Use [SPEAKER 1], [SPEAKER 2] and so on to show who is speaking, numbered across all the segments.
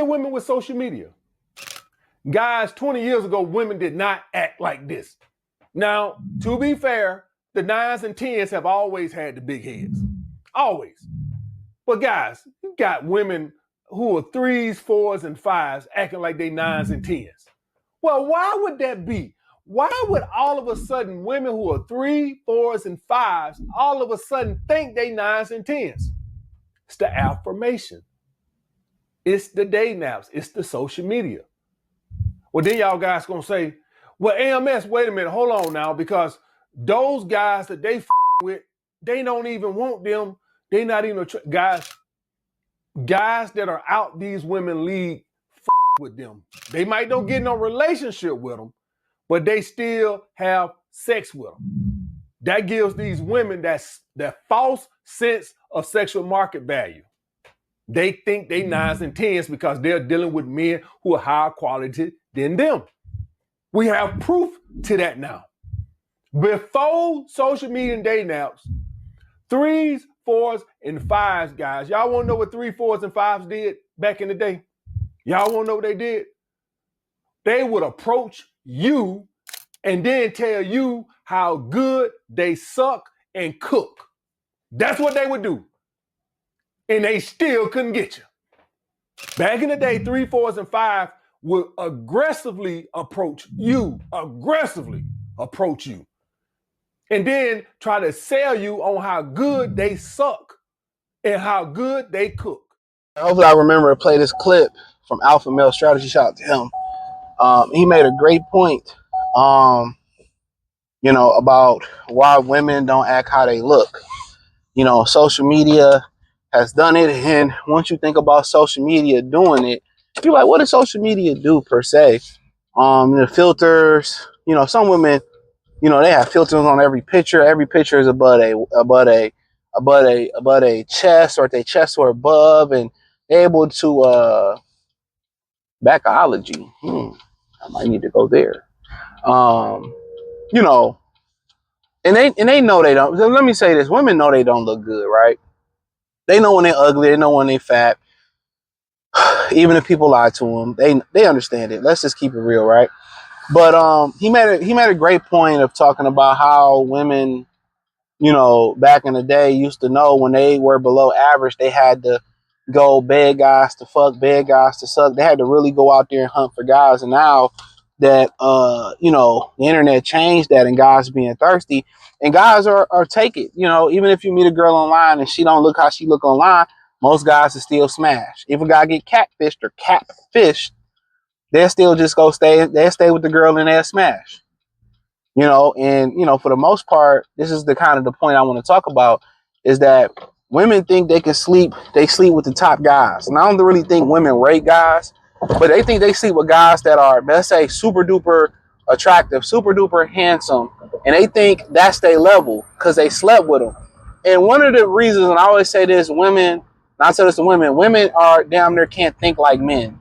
[SPEAKER 1] at women with social media. Guys, 20 years ago, women did not act like this. Now, to be fair, the 9s and 10s have always had the big heads. Always. But guys, you got women who are 3s, 4s, and 5s acting like they 9s and 10s. Well, why would that be? Why would all of a sudden women who are 3s, 4s, and 5s all of a sudden think they 9s and 10s? It's the affirmation. It's the day naps. It's the social media. Well, then y'all guys gonna say, well, AMS, wait a minute, hold on now, because those guys that they with, they don't even want them. They not even guys that are out these women league with them. They might not get no relationship with them, but they still have sex with them. That gives these women that false sense of sexual market value. They think they 9s and 10s because they're dealing with men who are higher quality than them. We have proof to that now. Before social media and day naps, 3s, 4s, and 5s, guys. Y'all want to know what 3s, 4s, and 5s did back in the day? Y'all want to know what they did? They would approach you and then tell you how good they suck and cook. That's what they would do. And they still couldn't get you. Back in the day, 3s, 4s, and 5s would aggressively approach you. And then try to sell you on how good they suck and how good they cook.
[SPEAKER 2] Hopefully I remember to play this clip from Alpha Male Strategy. Shout out to him. He made a great point, about why women don't act how they look. Social media has done it. And once you think about social media doing it, you're like, what does social media do per se? The filters, some women, they have filters on every picture. Every picture is above a chest, or if they chest or above, and they're able to backology. I might need to go there. And they know they don't. Let me say this: women know they don't look good, right? They know when they're ugly. They know when they're fat. Even if people lie to them, they understand it. Let's just keep it real, right? But he made a great point of talking about how women, back in the day used to know when they were below average, they had to go beg guys to fuck, beg guys to suck. They had to really go out there and hunt for guys. And now that the internet changed that, and guys being thirsty, and guys are take it. Even if you meet a girl online and she don't look how she look online, most guys will still smash. If a guy get catfished, they'll still just they'll stay with the girl and they'll smash. And for the most part, this is the point I want to talk about, is that women think they sleep with the top guys. And I don't really think women rate guys, but they think they sleep with guys that are, let's say, super duper attractive, super duper handsome, and they think that's their level because they slept with them. And one of the reasons, and I always say this, women are damn near can't think like men.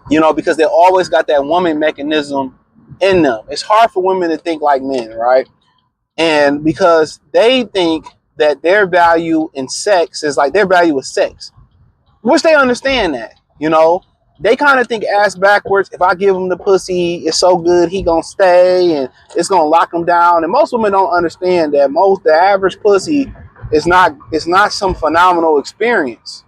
[SPEAKER 2] Because they always got that woman mechanism in them. It's hard for women to think like men, right? And because they think that their value in sex is like their value is sex, which they understand that, they kind of think ass backwards. If I give him the pussy, it's so good, he gonna stay and it's gonna lock him down. And most women don't understand that the average pussy is not some phenomenal experience.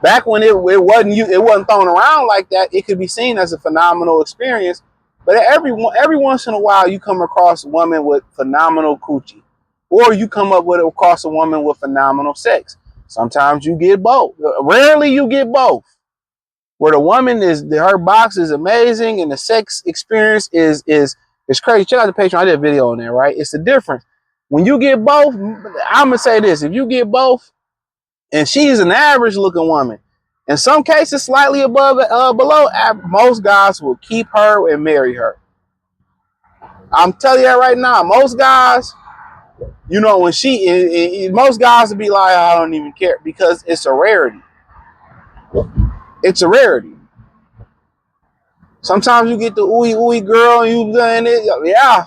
[SPEAKER 2] Back when it wasn't thrown around like that, it could be seen as a phenomenal experience. But every once in a while, you come across a woman with phenomenal coochie, or you come across a woman with phenomenal sex. Sometimes you get both. Rarely you get both. Where the woman her box is amazing and the sex experience is crazy. Check out the Patreon. I did a video on there, right? It's the difference. When you get both, I'm gonna say this: if you get both, and she's an average looking woman, in some cases slightly below average, most guys will keep her and marry her. I'm telling you that right now. Most guys, when most guys will be like, I don't even care, because it's a rarity. It's a rarity. Sometimes you get the ooey girl and you done it, yeah.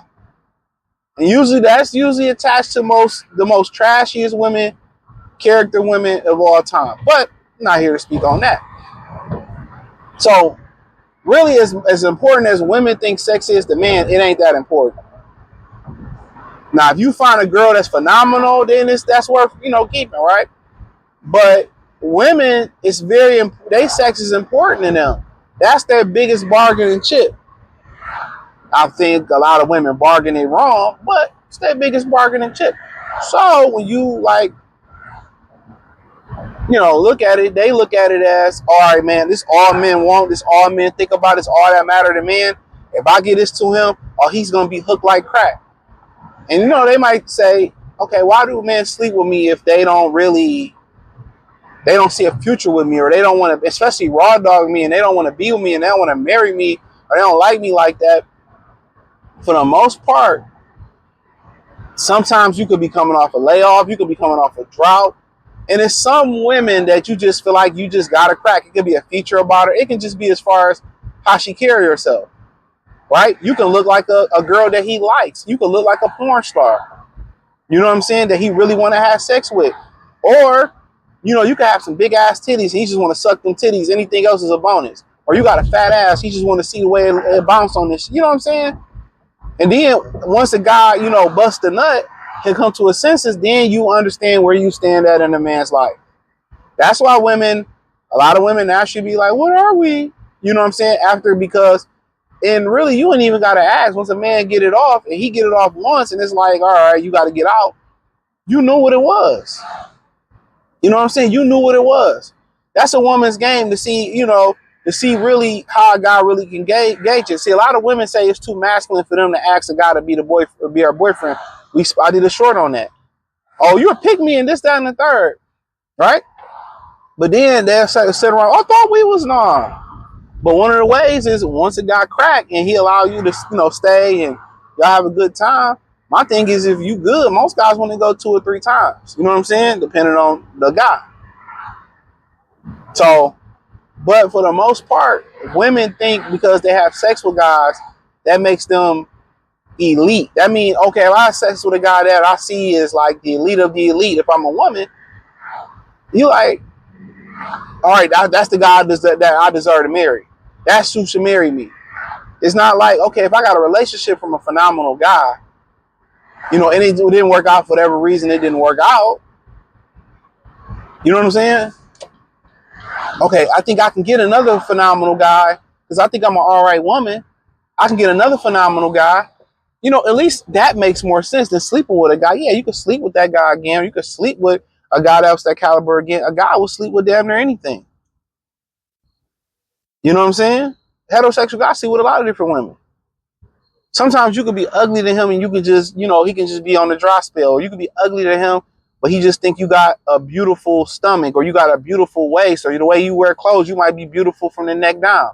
[SPEAKER 2] And that's attached to the most trashiest women, character women of all time. But I'm not here to speak on that. So really, as important as women think sex is to men, it ain't that important. Now, if you find a girl that's phenomenal, then that's worth, keeping, right? But women, it's they sex is important to them. That's their biggest bargaining chip. I think a lot of women bargain it wrong, but it's their biggest bargaining chip. So when you look at it, they look at it as, all right, man, this all men want, this all men think about, this all that matter to men. If I get this to him, oh, he's gonna be hooked like crack. And they might say, okay, why do men sleep with me if they don't see a future with me, or they don't want to, especially raw dog me, and they don't want to be with me, and they don't want to marry me, or they don't like me like that? For the most part, sometimes you could be coming off a layoff, you could be coming off a drought, and it's some women that you just feel like you just got to crack. It could be a feature about her. It can just be as far as how she carry herself, right? You can look like a girl that he likes. You can look like a porn star. You know what I'm saying? That he really want to have sex with. Or, you can have some big ass titties. He just want to suck them titties. Anything else is a bonus. Or you got a fat ass. He just want to see the way it bounce on this. You know what I'm saying? And then once a guy, busts a nut and come to his senses, then you understand where you stand at in a man's life. That's why a lot of women now should be like, what are we? You know what I'm saying? And really, you ain't even got to ask. Once a man get it off, and he get it off once, and it's like, all right, you got to get out. You knew what it was. You know what I'm saying? You knew what it was. That's a woman's game to see, really how a guy really can gauge it. See, a lot of women say it's too masculine for them to ask a guy to be our boyfriend. I did a short on that. Oh, you're a pick me and this, that, and the third, right? But then they'll sit around, I thought we was non. But one of the ways is once it got cracked and he allow you to, stay and y'all have a good time. My thing is, if you good, most guys want to go 2 or 3 times. You know what I'm saying? Depending on the guy. So, but for the most part, women think because they have sex with guys, that makes them elite. That means, okay, if I have sex with a guy that I see is like the elite of the elite, if I'm a woman, you like, all right, that's the guy that I deserve to marry. That's who should marry me. It's not like, okay, if I got a relationship from a phenomenal guy, and it didn't work out for whatever reason, it didn't work out. You know what I'm saying? Okay, I think I can get another phenomenal guy because I think I'm an all right woman. I can get another phenomenal guy. At least that makes more sense than sleeping with a guy. Yeah, you could sleep with that guy again, or you could sleep with a guy that was that caliber again. A guy will sleep with damn near anything. You know what I'm saying? Heterosexual guys sleep with a lot of different women. Sometimes you could be ugly to him and you could just, he can just be on the dry spell. Or you could be ugly to him, but he just think you got a beautiful stomach or you got a beautiful waist or the way you wear clothes, you might be beautiful from the neck down.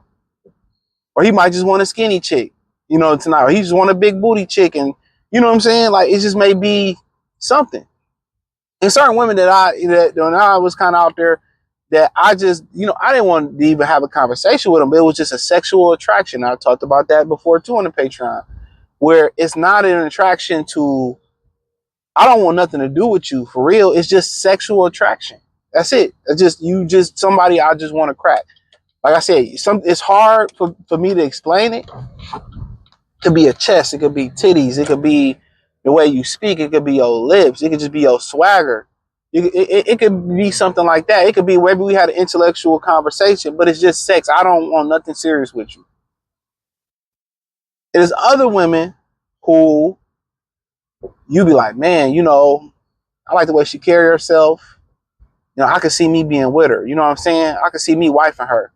[SPEAKER 2] Or he might just want a skinny chick, tonight. Or he just want a big booty chick. And you know what I'm saying? Like, it just may be something. And certain women that when I was kind of out there, that I just, I didn't want to even have a conversation with them, but it was just a sexual attraction. I talked about that before too on the Patreon, where it's not an attraction to, I don't want nothing to do with you for real. It's just sexual attraction. That's it. It's just somebody I just want to crack. Like I said, it's hard for me to explain it. It could be a chest. It could be titties. It could be the way you speak. It could be your lips. It could just be your swagger. It could be something like that. It could be maybe we had an intellectual conversation, but it's just sex. I don't want nothing serious with you. There's other women who you be like, man, I like the way she carry herself. I could see me being with her. You know what I'm saying? I could see me wifing her.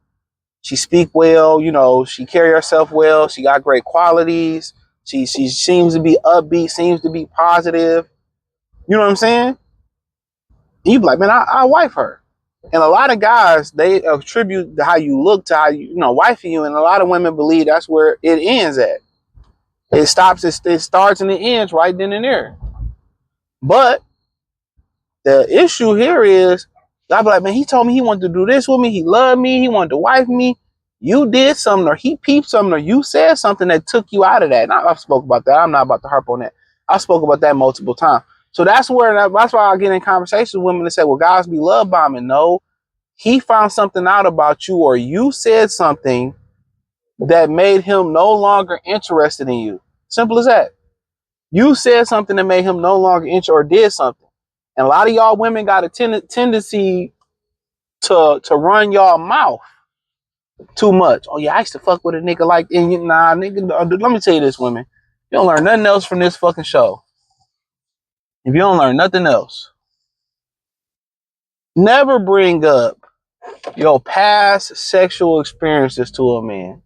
[SPEAKER 2] She speak well, she carry herself well. She got great qualities. She seems to be upbeat, seems to be positive. You know what I'm saying? And you be like, man, I wife her. And a lot of guys, they attribute how you look to how wifing you. And a lot of women believe that's where it ends at. It starts and it ends right then and there. But the issue here is, I be like, man, he told me he wanted to do this with me. He loved me. He wanted to wife me. You did something, or he peeped something, or you said something that took you out of that. And I've spoke about that. I'm not about to harp on that. I spoke about that multiple times. So that's why I get in conversations with women that say, well, guys be love bombing. No, he found something out about you, or you said something that made him no longer interested in you. Simple as that. You said something that made him no longer interested, or did something. And a lot of y'all women got a tendency to run y'all mouth too much. Oh yeah, I used to fuck with a nigga like, and nah, nigga. Let me tell you this, women. You don't learn nothing else from this fucking show. If you don't learn nothing else, never bring up your past sexual experiences to a man.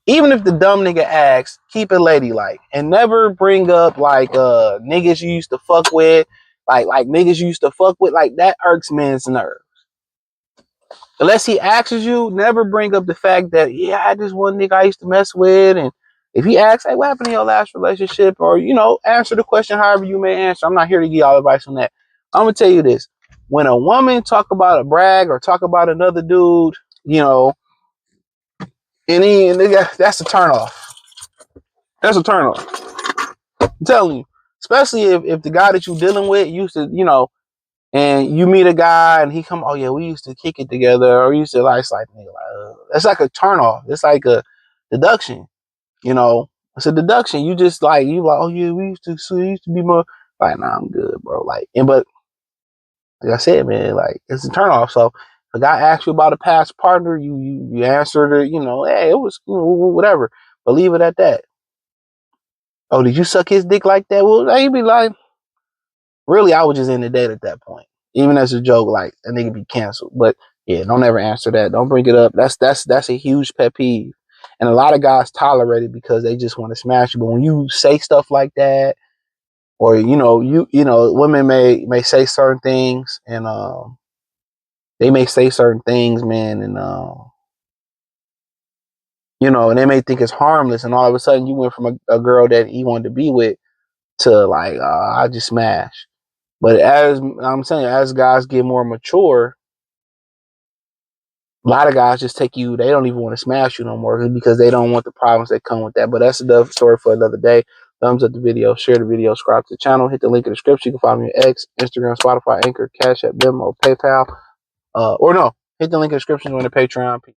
[SPEAKER 2] Even if the dumb nigga asks, keep it ladylike, and never bring up like niggas you used to fuck with, like niggas you used to fuck with. Like that irks men's nerve. Unless he asks you, never bring up the fact that, yeah, I had this one nigga I used to mess with. And if he asks, hey, what happened in your last relationship? Or, answer the question however you may answer. I'm not here to give y'all advice on that. I'm going to tell you this. When a woman talk about a brag or talk about another dude, that's a turn off. That's a turn off. I'm telling you. Especially if the guy that you're dealing with used to, and you meet a guy and he come, oh yeah, we used to kick it together, or we used to it's like that's like a turn off. It's like a deduction, It's a deduction. You just like oh yeah, we used to be more like, nah, I'm good, bro. But like I said, man, like it's a turn off. So if a guy asks you about a past partner, you answer it, hey, it was whatever. But leave it at that. Oh, did you suck his dick like that? Well, you'd be like, really, I was just in the date at that point. Even as a joke, like a nigga be canceled. But yeah, don't ever answer that. Don't bring it up. That's a huge pet peeve. And a lot of guys tolerate it because they just want to smash you. But when you say stuff like that, or women may say certain things, and they may say certain things, man, and and they may think it's harmless, and all of a sudden you went from a girl that he wanted to be with to like, I just smash. But as I'm saying, as guys get more mature, a lot of guys just take you, they don't even want to smash you no more because they don't want the problems that come with that. But that's another story for another day. Thumbs up the video, share the video, subscribe to the channel, hit the link in the description. You can follow me on X, Instagram, Spotify, Anchor, Cash App, Venmo, PayPal, or no, hit the link in the description on the Patreon.